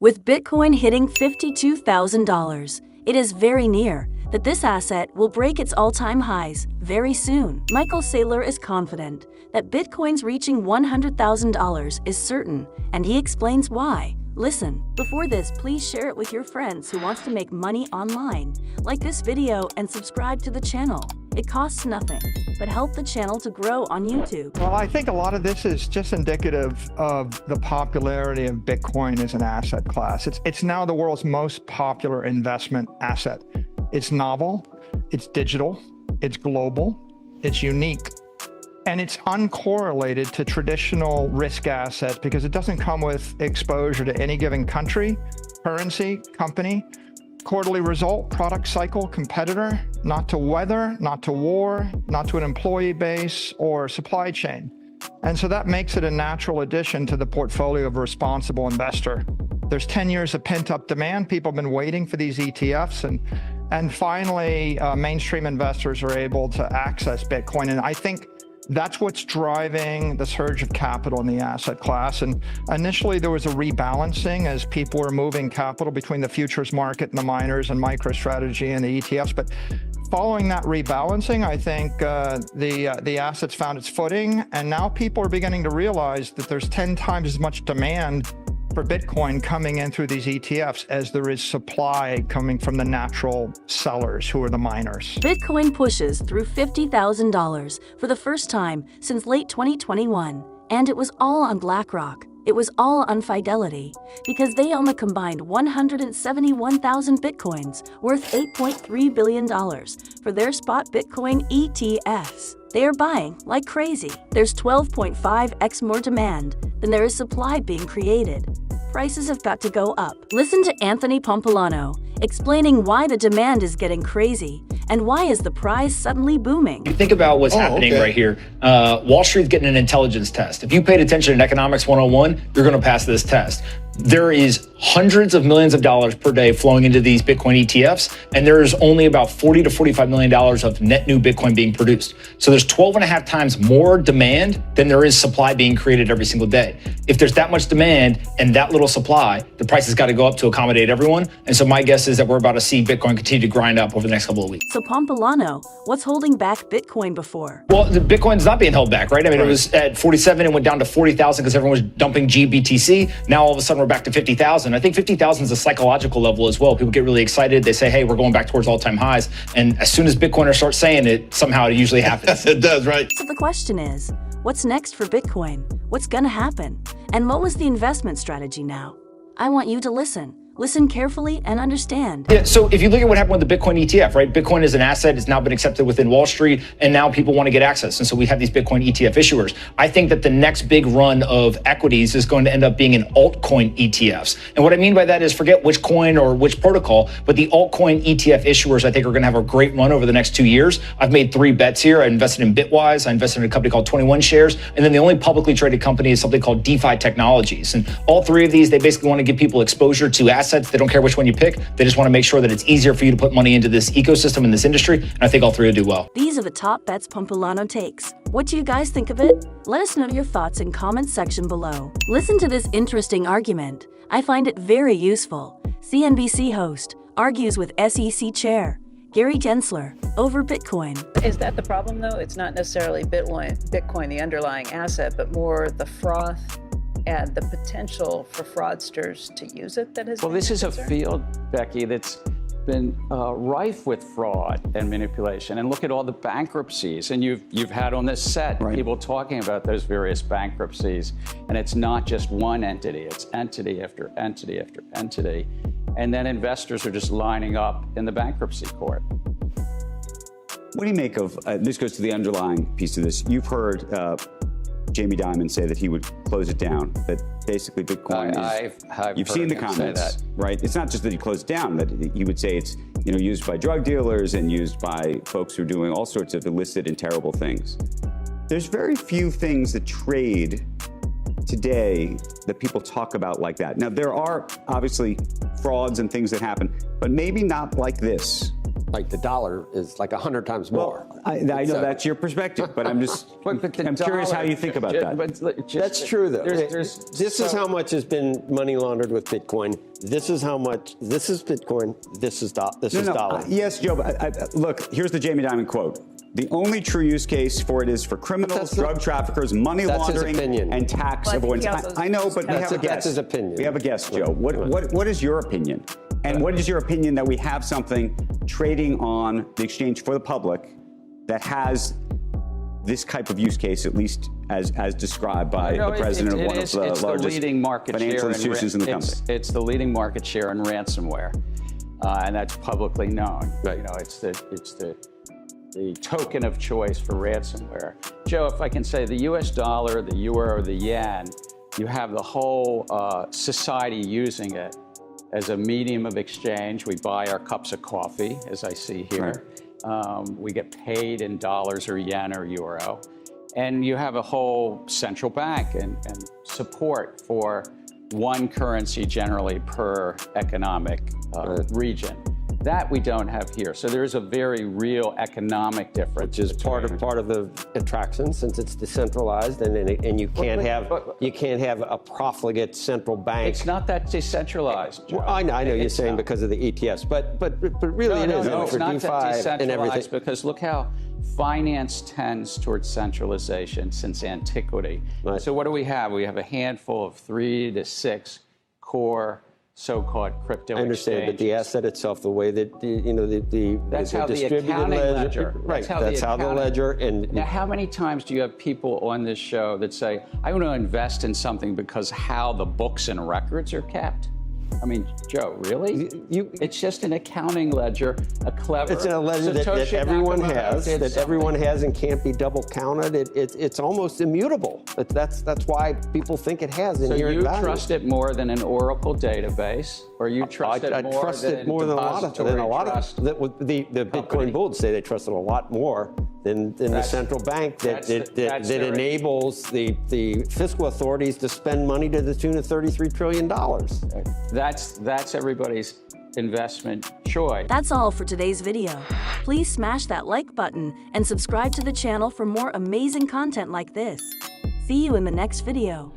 With Bitcoin hitting $52,000, it is very near that this asset will break its all-time highs very soon. Michael Saylor is confident that Bitcoin's reaching $100,000 is certain, and he explains why. Listen, before this, please share it with your friends who wants to make money online. Like this video and subscribe to the channel. It costs nothing, but help the channel to grow on YouTube. Well, I think a lot of this is just indicative of the popularity of Bitcoin as an asset class. It's now the world's most popular investment asset. It's novel, it's digital, it's global, it's unique, and it's uncorrelated to traditional risk assets because it doesn't come with exposure to any given country, currency, company, quarterly result, product cycle, competitor, not to weather, not to war, not to an employee base or supply chain. And so that makes it a natural addition to the portfolio of a responsible investor. There's 10 years of pent-up demand. People have been waiting for these ETFs, and finally, mainstream investors are able to access Bitcoin. And I think that's what's driving the surge of capital in the asset class. And initially, there was a rebalancing as people were moving capital between the futures market and the miners and MicroStrategy and the ETFs. But following that rebalancing, I think the assets found its footing. And now people are beginning to realize that there's 10 times as much demand for Bitcoin coming in through these ETFs as there is supply coming from the natural sellers who are the miners. Bitcoin pushes through $50,000 for the first time since late 2021, and it was all on BlackRock. It was all on Fidelity, because they own a combined 171,000 Bitcoins worth $8.3 billion for their spot Bitcoin ETFs. They are buying like crazy. There's 12.5x more demand than there is supply being created. Prices have got to go up. Listen to Anthony Pompilano explaining why the demand is getting crazy and why is the price suddenly booming. You think about what's happening right here. Wall Street's getting an intelligence test. If you paid attention in Economics 101, you're going to pass this test. There is hundreds of millions of dollars per day flowing into these Bitcoin ETFs, and there is only about $40 to $45 million of net new Bitcoin being produced. So there's 12.5 times more demand than there is supply being created every single day. If there's that much demand and that little supply, the price has got to go up to accommodate everyone. And so my guess is that we're about to see Bitcoin continue to grind up over the next couple of weeks. So Pompilano, what's holding back Bitcoin before? Well, the Bitcoin's not being held back, right? I mean, It was at 47 and went down to 40,000 because everyone was dumping GBTC. Now all of a sudden we're back to 50,000. I think 50,000 is a psychological level as well. People get really excited. They say, hey, we're going back towards all-time highs. And as soon as Bitcoiners start saying it, somehow it usually happens. It does, right? So the question is, what's next for Bitcoin? What's gonna happen? And what was the investment strategy now? I want you to listen. Listen carefully and understand. Yeah, so if you look at what happened with the Bitcoin ETF, right? Bitcoin is an asset. It's now been accepted within Wall Street, and now people want to get access. And so we have these Bitcoin ETF issuers. I think that the next big run of equities is going to end up being in altcoin ETFs. And what I mean by that is forget which coin or which protocol, but the altcoin ETF issuers, I think, are going to have a great run over the next 2 years. I've made 3 bets here. I invested in Bitwise. I invested in a company called 21 Shares. And then the only publicly traded company is something called DeFi Technologies. And all 3 of these, they basically want to give people exposure to assets. They don't care which one you pick. They just want to make sure that it's easier for you to put money into this ecosystem, in this industry. And I think all 3 will do well. These are the top bets Pompilano takes. What do you guys think of it? Let us know your thoughts in comments section below. Listen to this interesting argument. I find it very useful. CNBC host argues with SEC chair Gary Gensler over Bitcoin. Is that the problem though? It's not necessarily Bitcoin, the underlying asset, but more the froth and the potential for fraudsters to use it that has Well, been this is a concern? field, Becky, that's been rife with fraud and manipulation. And look at all the bankruptcies. And you've had on this set people talking about those various bankruptcies. And it's not just one entity, it's entity after entity after entity. And then investors are just lining up in the bankruptcy court. What do you make of, this goes to the underlying piece of this. You've heard Jamie Dimon say that he would close it down, that basically Bitcoin I've you've heard seen the him say comments, that. right? It's not just that he closed it down, that he would say it's used by drug dealers and used by folks who are doing all sorts of illicit and terrible things. There's very few things that trade today that people talk about like that. Now, there are obviously frauds and things that happen, but maybe not like this. like the dollar is like 100 times more. Well, I know that's your perspective, but I'm just I'm curious how you think about that. That's true, though. This is how much has been money laundered with Bitcoin. This is how much. This is Bitcoin. This is dollar. Yes, Joe. But look, here's the Jamie Dimon quote. The only true use case for it is for criminals, drug traffickers, money laundering, and tax avoidance. I know, but we have a guest. That's his opinion. We have a guest, Joe. What is your opinion? And what is your opinion that we have something trading on the exchange for the public that has this type of use case, at least as described by the president of one of the largest financial institutions in the country? It's the leading market share in ransomware, and that's publicly known. Right. You know, it's the token of choice for ransomware. Joe, if I can say, the U.S. dollar, the euro, the yen, you have the whole society using it as a medium of exchange. We buy our cups of coffee, as I see here. Right. We get paid in dollars or yen or euro. And you have a whole central bank and support for one currency generally per economic region. That we don't have here. So there's a very real economic difference. Which is part of the attraction, since it's decentralized, and you can't have a profligate central bank. It's not that decentralized, Joe. Well, I know you're saying because of the ETFs, but really it is. No, for it's not DeFi that decentralized and everything. because look how finance tends towards centralization since antiquity. Right. So what do we have? We have a handful of 3 to 6 core so-called crypto I understand, exchanges. but the asset itself, the way that That's the how the distributed accounting ledger. Right. That's how the ledger. And now, how many times do you have people on this show that say, "I want to invest in something because how the books and records are kept"? I mean, Joe, really? It's just an accounting ledger, a clever. It's a ledger that everyone has, and can't be double counted. It's almost immutable. That's why people think it has inherent value. So you trust it more than an Oracle database, or you trust it more? I trust it more than a lot of the Bitcoin bulls say they trust it a lot more than the central bank that enables the fiscal authorities to spend money to the tune of $33 trillion. That's everybody's investment choice. That's all for today's video. Please smash that like button and subscribe to the channel for more amazing content like this. See you in the next video.